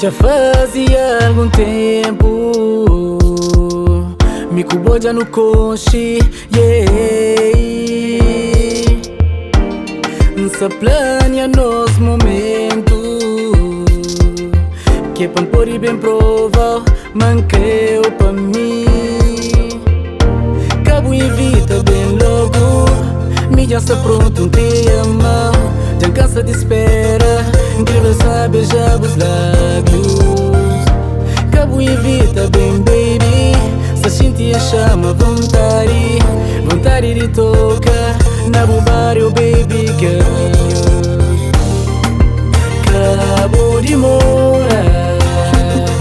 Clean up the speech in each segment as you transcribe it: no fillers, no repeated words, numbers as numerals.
Já fazia algum tempo me cubo já no coche, yeah. Nessa plania nos momentos que pan por e bem prova manqueu pra mim. Cabo evita bem logo, me já está pronto te amar. Já cansa de espera, incrível sabe beijar os lábios. Cabo evita bem baby, se sente a chama vontade, vontade de tocar na bubareo baby girl. Cabo de mora,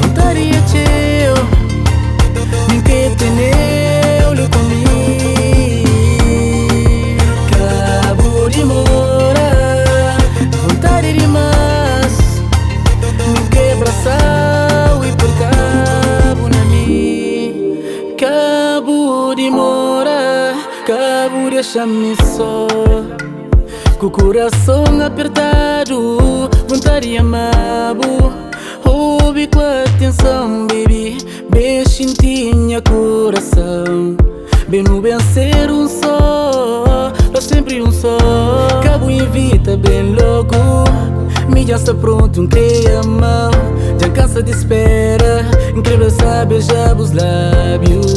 vontade é teu, nem que teneu lhe comigo. Cabo de mora, vontade demais, nem que abraçar e por cabo na mim. Cabo de mora, cabo deixa-me só, com o coração apertado, vontade de amabo. Ouve com atenção, baby, beijo em tinha coração. Bem no bem ser um só, pra sempre um só. Cabo evita bem logo, me já está pronto te amar. Já cansa de espera, incrível sabe beijar os lábios.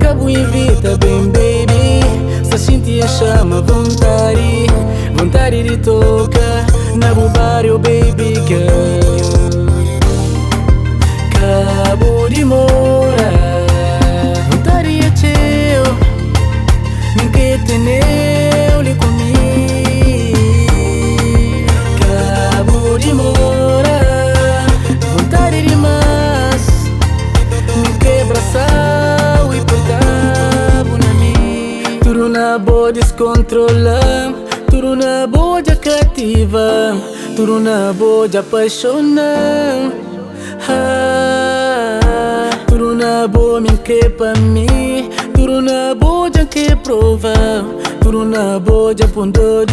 Cabo evita bem baby, se sente a chama vontade, vontade de tocar na bubareo baby girl. Cabo de mora, vontade é teu, nem que teneu lhe comigo. Cabo de mora, vontade demais, nem que abraçar e por cabo na mim. Tudo na boa descontrolar, tudo na boa de cativa, tudo na boa de apaixonar. Tudo na boa me que pra mim, tudo na boa de que provar, tudo na boa de apontar.